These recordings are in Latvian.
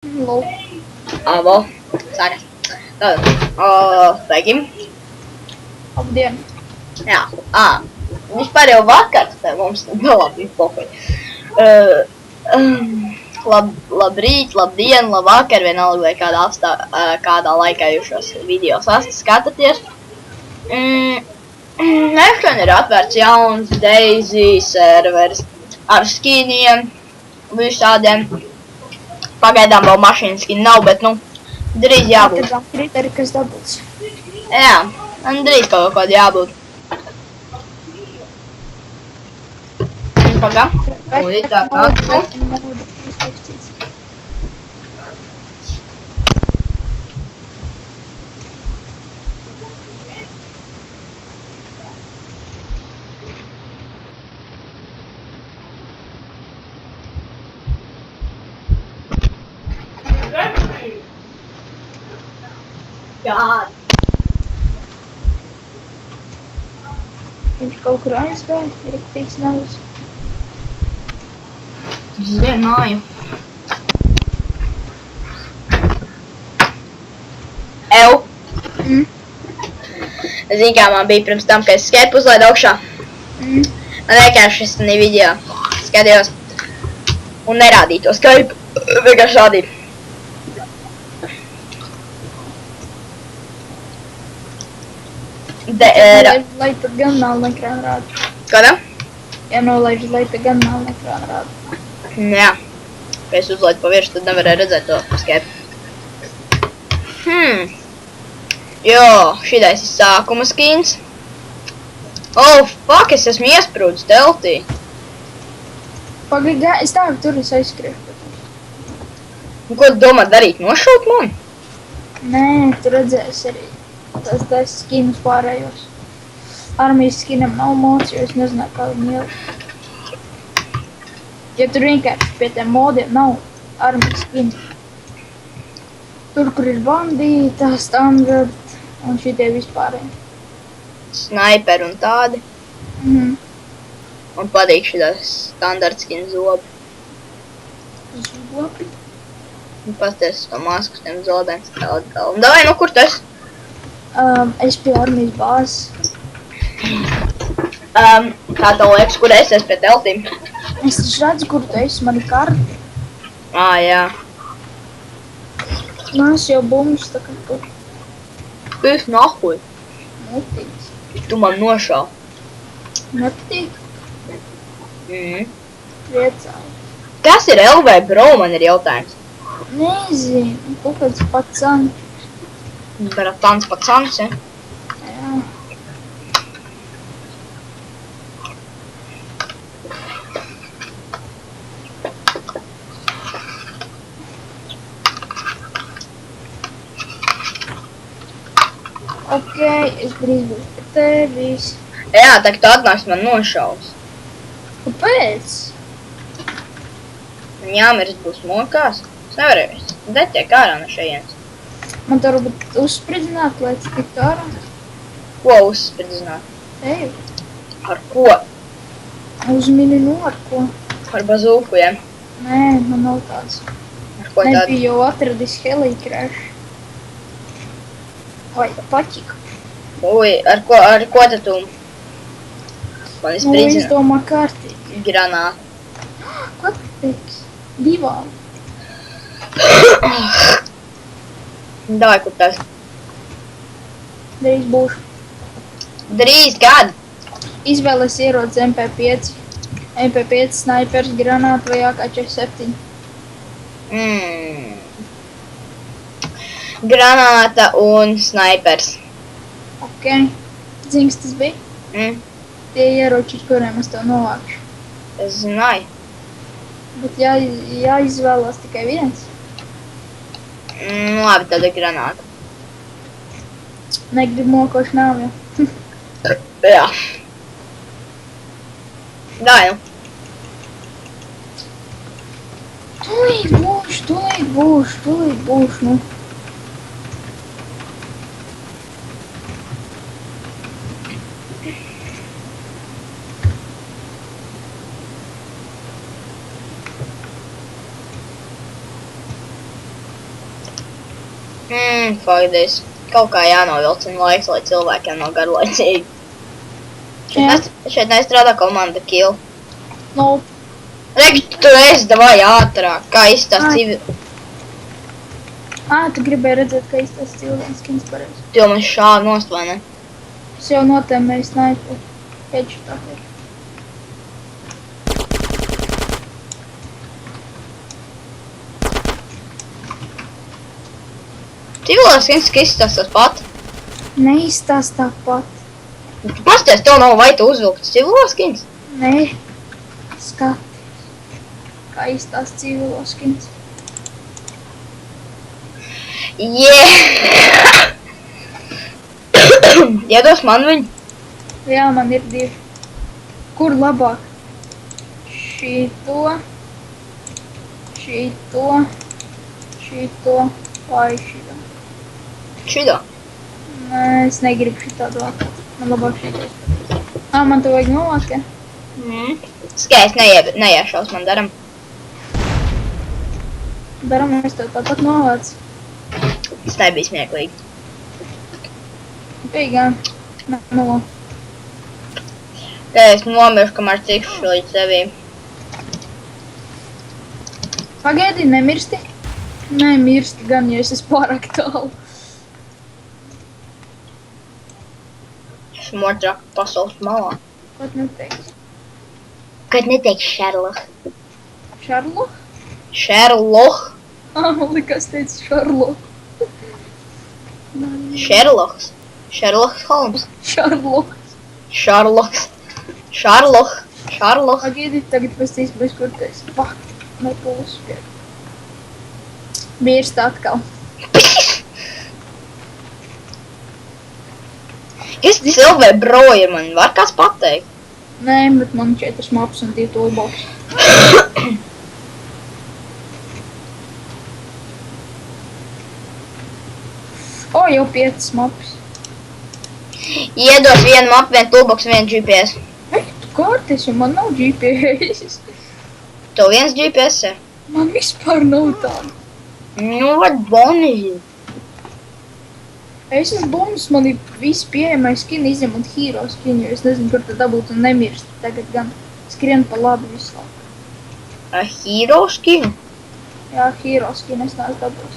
Lūk, Abo, sākas. Tad, sveiki. labdien! Jā, vispār jau vakars, tā mums labi pokuļ. Labrīt, labdien, labvakar, vienalga vai kādā laikā jūs šos video skatāties. Nesen ir atvērts jauns Daisy serveris ar skiniem, visādiem. Pagaidām vēl mašīnas skini nav, bet, nu, drīz jābūt. Pagaidām kriteri, kas dabūts. Jā, man drīz kaut kādā jābūt. Pagā. Ui, tā kā. Jā. Viņš kaut kur aizgāja, ir riktīgs navas. Es zināju. Ew. Zini, kā man bija pirms tam, kad es Skype uzlaidu augšā. Man vienkārši šis video skatījos un nerādīja to Skype. Vienkārši rādīja. Lai pat gan melnu ekrānu rāda. Kādā? Jānolaiž, lai pat gan melnu ekrānu rāda. Jā. Ja es uzlaidu pa viršu, tad nevarēju redzēt to Skype. Jo, šitais ir sākuma skins. Oh, fuck, es esmu iesprūdis teltī. Pagaidām, es tā, tur es aizskriešu. Un ko tu domā darīt? Nošūt mani? Nē, tu redzēsi arī tas skinus pārējos. Armijas skinam nav mods, jo es nezināju, kā viņi ielikt. Ja tur vienkārši pie tiem modiem nav armijas skins. Tur, kur ir bandīta, standard un šitie vispārēji. Snaiper un tādi. Man patīk šitās standarts skin zobi. Zobi? Un pasties to masku tiem zobiem. Un davai, nu kur tas? Es pie armijas bāzes. Kā tev liekas, kur es esmu pie teltīm? Es taču redzu, kur tu esi, mani karti. Jā. Nās jau bumbas tā kā tur. Pīf nahuj. Netīks. Tu man nošāv. Nepatīk? Priecāju. Kas ir LV bro, man ir jautājums? Nezinu, kaut kāds pacans. Bratans pacans, ja? Jā. Ok, es drīz būšu pie tevis. Jā, tā kā tu atnāks man nošaus. Kāpēc? Man jāmirst būs mokās. Es nevarēju. Detiek ārā no šejienes. Man tā varbūt uzspridzināt, lai es tiktu ārā. Ko uzspridzināt? Ej, Ar ko? uzmini no ar ko. Ar bazūku, ja? Nē, man nav tāds. Ar ko tādu? Nebija jau atradis Helikrāšu. Vai paķika. Ui, ar ko tad tu? Man Nu, izspridzina es domā kārtīgi. granātu. Ko tu teiks? Divām. Davai, kur tas? Drīz būšu. Drīz gadu. Izvēles ierodas MP5. MP5 snaipers, granāta vai AK-47. Granāta un snaipers. Ok. Zini, kas tas bija? Tie ieroči, kuriem es tev novākšu. Es zināju. Bet jāizvēlas tikai viens. Labi, tad ir granāta. Negribu mokošu nav, ja? Jā. Davai, nu. Tūlīt būšu, nu. Faktiski. Kaut kā jānovilcina laiks, lai cilvēkiem nav garlaicīgi. Šeit nestrādā komanda kill. Nu, Regi, tu esi davai ātrāk, kā izstās civil... tu gribēji redzēt, ka izstās cilvēks skins pareizi. Tu jau man šāvi nost, vai ne? Es jau notēmēju snaipu. Headshotā. Civilās skins, ka izstās tas pat. Neizstās tāpat. Pasties, tev nav vai tu uzvilkts civilās skins? Nē. Skaties. Kā izstās civilo skins. Iedos man viņu? Jā, man ir 2. Kur labāk? Šito vai šito? Šito? Nē, es negribu šitādu vākāt. Man labāk šitais. Man to vajag novākt, ja? Skai, es neiešaus, man daram. Daram, es tev tāpat novāc. Tas nebija smieklīgi. Beigām. No. Te es nomiršu, kamēr tikšu līdz tevī. Pagaidi, nemirsti? Nemirsti gan, ja es esmu pārāk tālu. Esmu otrā pasaules malā. Ko tu neteiksi? Kad neteikšu Sherlock. Sherlock? Sherlock. Man likās teici Sherlock. Sherlocks. Sherlock Holmes. Sherlock. Sherlock. Pagaidi, tagad pastīsi bez kur tu esi. Fuck, nepūs. Mirst atkal. Kas Silvē broja man? Var kāds pateikt? Nē, bet man 4 maps un 2 toolbox. Jau 5 maps. Iedos vienu mapu, vienu toolbox, vienu GPS. Tu kārties, jo man nav GPS. Tev viens GPS ir? Man vispār nav tāda. Nu, vad bonži. Es esmu bonus, man ir visi pieejamais skini izņemot hero skini, jo es nezinu, kur tad dabūt un nemirst. Tagad gan skrien pa labi visu laiku. Hero skinu? Jā, hero skini es neesmu dabūs.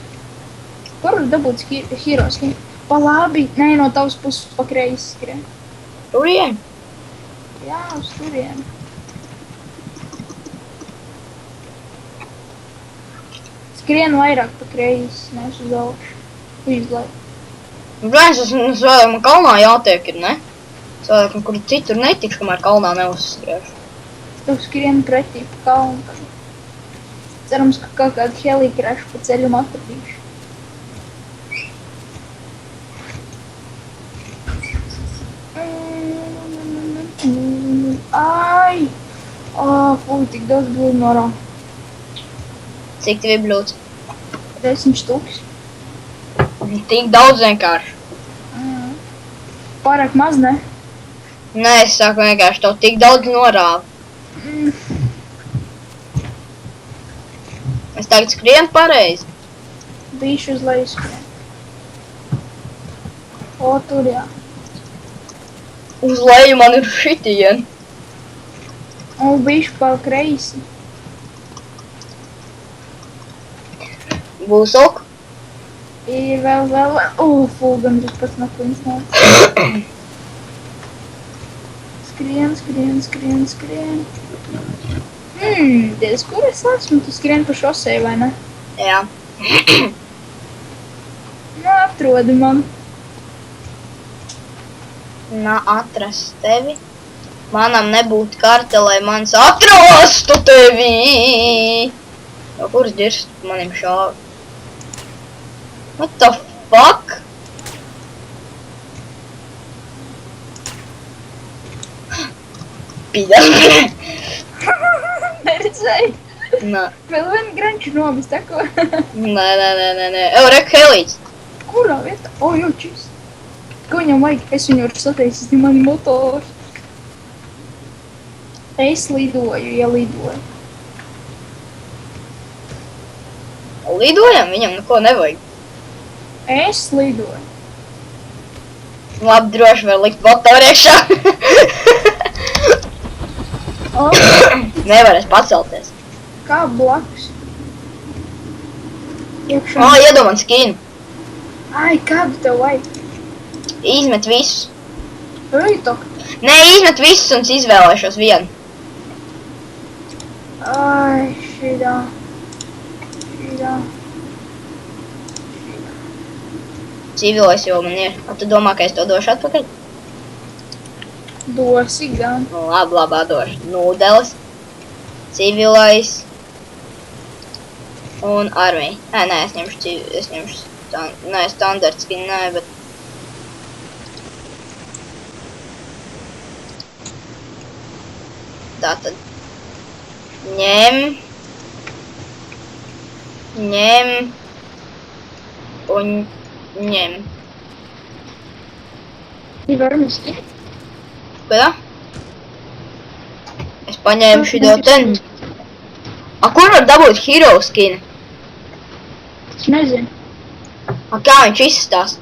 Kur var dabūt hero skini? Pa labi, nē, no tavas puses pa kreisi skrien. Turien? Jā, uz turien. Skrien vairāk pa kreisi, nevis uz augšu. Uz laiku. Brāns, es vēl man kalnā jātiek ir, ne? Cilvēkam, kur citur netikšu, kamēr kalnā neuzskriešu. Tev skrien pretī pa kalnu. Cerams, ka kaut kādu helikrešu pa ceļumu atradīšu. Ai! Fūj, tik daudz blūdu norā. Cik tev ir blūds? 10 štuks. Tik daudz vienkārši. Pārāk maz, ne? Nē, es saku vienkārši, tev tik daudz norāva. Es tagad skrienu pareizi. Bīšu uz leju skrien. Tur jā. Uz leju man ir šitien. Bīšu pa kreisi. Būs ok? Ir vēl. Fū, gandrīz pats nakliņas nav. Skrien. Diez, kur es esmu? Tu skrien pa šosei, vai ne? Jā. Atrodi man. Atrast tevi. Manam nebūtu karte, lai mans atrastu tevi. No kuras dirst manim šāvi? What the fuck? Pīdās. Neredzēji? Nē. Vēl vienu granču nomis, tako? Nē. Rek, helīts. Kurā vietā? Jo, čis. Ko viņam vajag? Es viņu varu sataisīt mani motoru. Es lidoju, ja lidoju. Lidojam, viņam neko nevajag. Es lidoju. Labi, droši var likt motoru iekšā. O, Nevarēs pacelties. kā blakus. Iekšā. O, iedomāt skinu. Ai, kādu tev vajag? Izmet visus. Rītok. Nē, izmet visus un izvēlēšos vienu. Ai, šitā. Civilais jau man ir. A tu domā, ka es to došu atpakaļ? Dosi gan. Nu, labi, atdošu. Nūdeles. Civilais. Un armija. Nē, es ņemšu standarts skin, nē, bet... Tātad. Ņem. Un ņem. Ir varmiski. Kādā? Es paņēmu šito ten. A, kur var dabūt hero skin? Es nezinu. A, kā viņš izstās?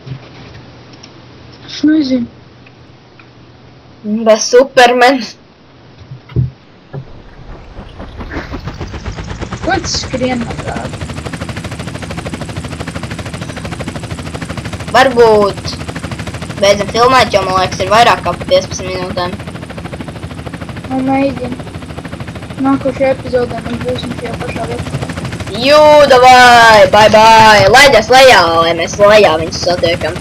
Es nezinu. Bez Superman. Ko tas skrien apkārt? Varbūt beidzam filmēt, jo man liekas ir vairāk kā 15 minūtēm. Nu, mēģinu. Nākošajā epizodē mēs būsim šajā pašā vietā. Jū, davai, bye bye. Laidies lejā, lai mēs lejā viņus satiekam.